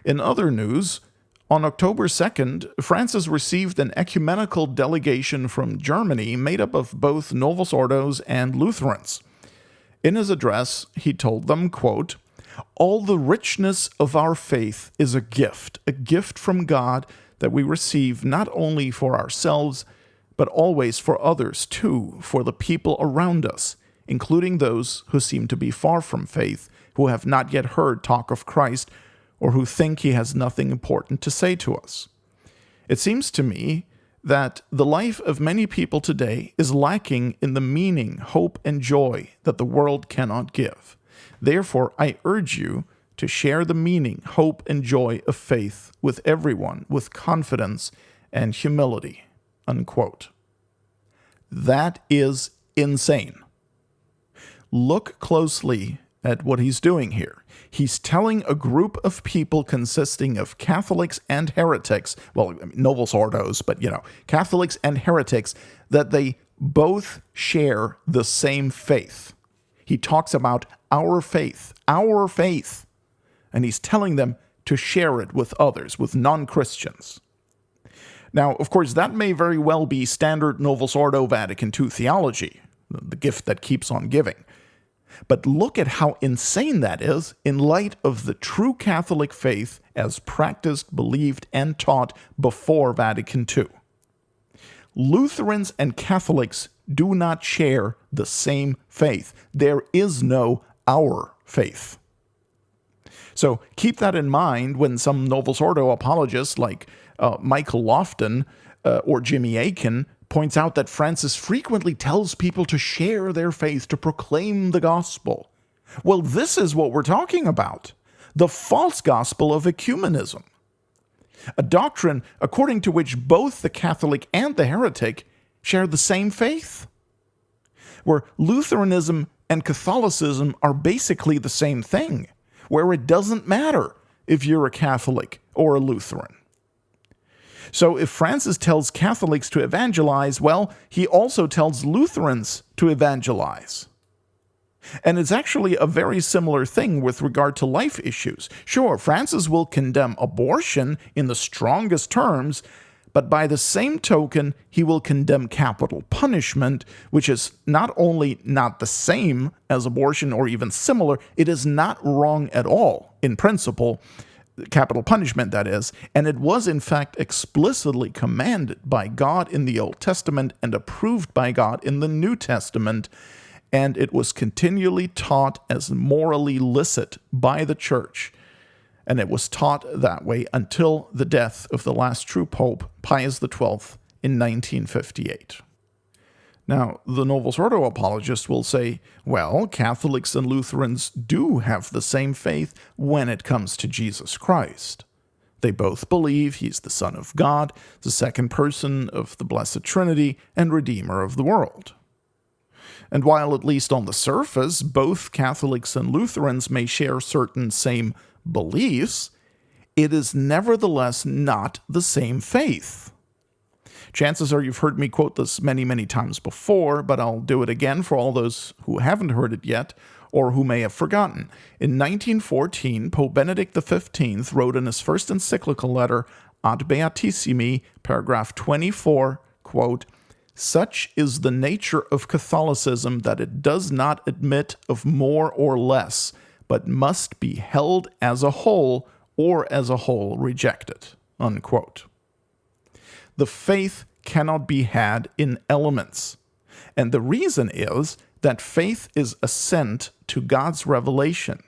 In other news, on October 2nd, Francis received an ecumenical delegation from Germany made up of both Novus Ordos and Lutherans. In his address, he told them, quote, "All the richness of our faith is a gift from God that we receive not only for ourselves, but always for others too, for the people around us, including those who seem to be far from faith, who have not yet heard talk of Christ, or who think he has nothing important to say to us." It seems to me that the life of many people today is lacking in the meaning, hope, and joy that the world cannot give. Therefore, I urge you to share the meaning, hope, and joy of faith with everyone with confidence and humility. Unquote. That is insane. Look closely at what he's doing here. He's telling a group of people consisting of Catholics and heretics, well, Novus Ordos, but Catholics and heretics, that they both share the same faith. He talks about our faith, and he's telling them to share it with others, with non-Christians. Now, of course, that may very well be standard Novus Ordo Vatican II theology, the gift that keeps on giving. But look at how insane that is in light of the true Catholic faith as practiced, believed, and taught before Vatican II. Lutherans and Catholics do not share the same faith. There is no our faith. So keep that in mind when some Novus Ordo apologists like Michael Lofton or Jimmy Akin points out that Francis frequently tells people to share their faith, to proclaim the gospel. Well, this is what we're talking about. The false gospel of ecumenism. A doctrine according to which both the Catholic and the heretic share the same faith. Where Lutheranism and Catholicism are basically the same thing. Where it doesn't matter if you're a Catholic or a Lutheran. So if Francis tells Catholics to evangelize, well, he also tells Lutherans to evangelize. And it's actually a very similar thing with regard to life issues. Sure, Francis will condemn abortion in the strongest terms, but by the same token, he will condemn capital punishment, which is not only not the same as abortion or even similar, it is not wrong at all in principle, capital punishment, that is, and it was in fact explicitly commanded by God in the Old Testament and approved by God in the New Testament, and it was continually taught as morally licit by the Church, and it was taught that way until the death of the last true Pope, Pius XII, in 1958. Now, the Novus Ordo apologists will say, well, Catholics and Lutherans do have the same faith when it comes to Jesus Christ. They both believe he's the Son of God, the second person of the Blessed Trinity, and Redeemer of the world. And while at least on the surface, both Catholics and Lutherans may share certain same beliefs, it is nevertheless not the same faith. Chances are you've heard me quote this many, many times before, but I'll do it again for all those who haven't heard it yet or who may have forgotten. In 1914, Pope Benedict XV wrote in his first encyclical letter, Ad Beatissimi, paragraph 24, quote, "Such is the nature of Catholicism that it does not admit of more or less, but must be held as a whole or as a whole rejected." Unquote. The faith cannot be had in elements. And the reason is that faith is assent to God's revelation.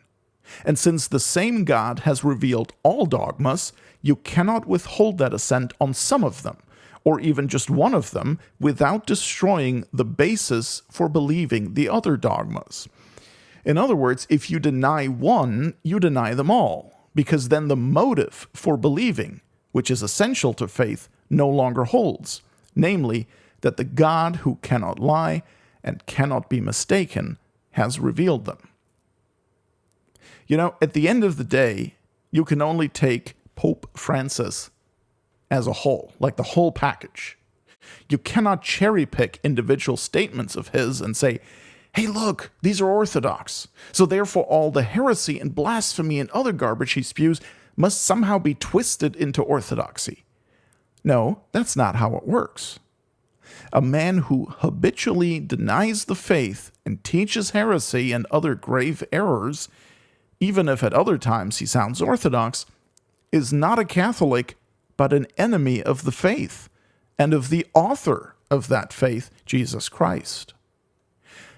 And since the same God has revealed all dogmas, you cannot withhold that assent on some of them, or even just one of them, without destroying the basis for believing the other dogmas. In other words, if you deny one, you deny them all, because then the motive for believing, which is essential to faith, no longer holds, namely, that the God who cannot lie and cannot be mistaken has revealed them. At the end of the day, you can only take Pope Francis as a whole, like the whole package. You cannot cherry pick individual statements of his and say, hey, look, these are orthodox, so therefore all the heresy and blasphemy and other garbage he spews must somehow be twisted into orthodoxy. No, that's not how it works. A man who habitually denies the faith and teaches heresy and other grave errors, even if at other times he sounds orthodox, is not a Catholic, but an enemy of the faith and of the author of that faith, Jesus Christ.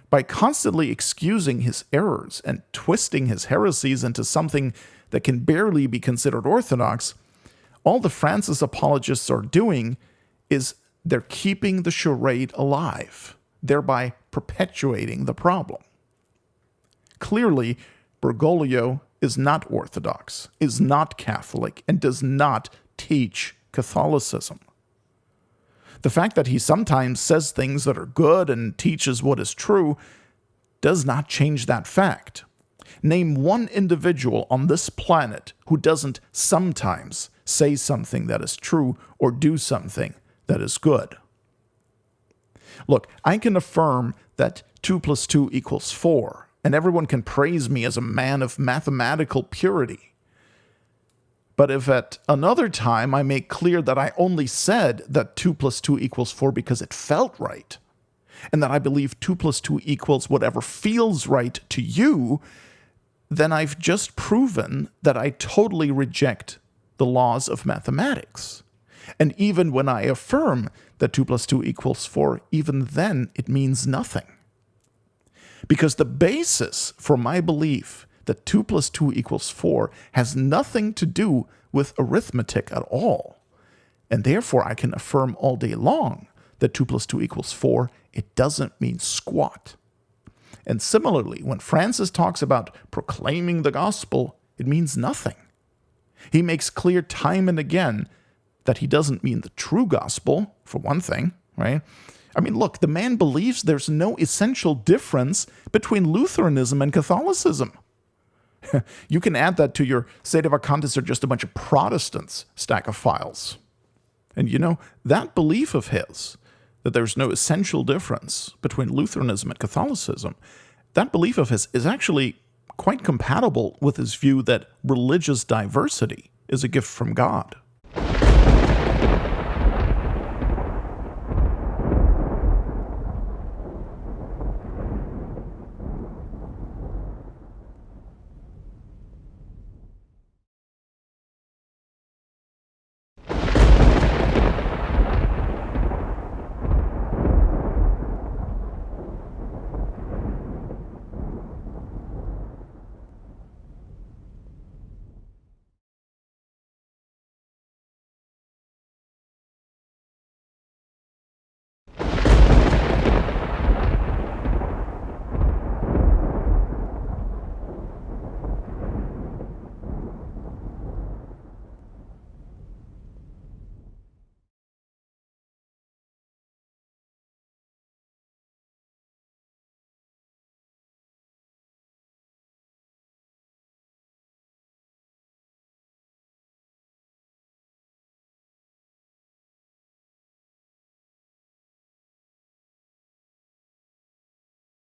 By constantly excusing his errors and twisting his heresies into something that can barely be considered orthodox, all the Francis apologists are doing is they're keeping the charade alive, thereby perpetuating the problem. Clearly, Bergoglio is not Orthodox, is not Catholic, and does not teach Catholicism. The fact that he sometimes says things that are good and teaches what is true does not change that fact. Name one individual on this planet who doesn't sometimes say something that is true or do something that is good. Look, I can affirm that 2 + 2 = 4, and everyone can praise me as a man of mathematical purity. But if at another time I make clear that I only said that 2 + 2 = 4 because it felt right, and that I believe 2 + 2 = whatever feels right to you, then I've just proven that I totally reject the laws of mathematics. And even when I affirm that 2 + 2 = 4, even then it means nothing. Because the basis for my belief that 2 + 2 = 4 has nothing to do with arithmetic at all. And therefore I can affirm all day long that 2 + 2 = 4, it doesn't mean squat. And similarly, when Francis talks about proclaiming the gospel, it means nothing. He makes clear time and again that he doesn't mean the true gospel, for one thing, right? I mean, look, the man believes there's no essential difference between Lutheranism and Catholicism. You can add that to your Sedevacantists are just a bunch of Protestants stack of files. And you know, that belief of his, that there's no essential difference between Lutheranism and Catholicism, that belief of his is actually quite compatible with his view that religious diversity is a gift from God.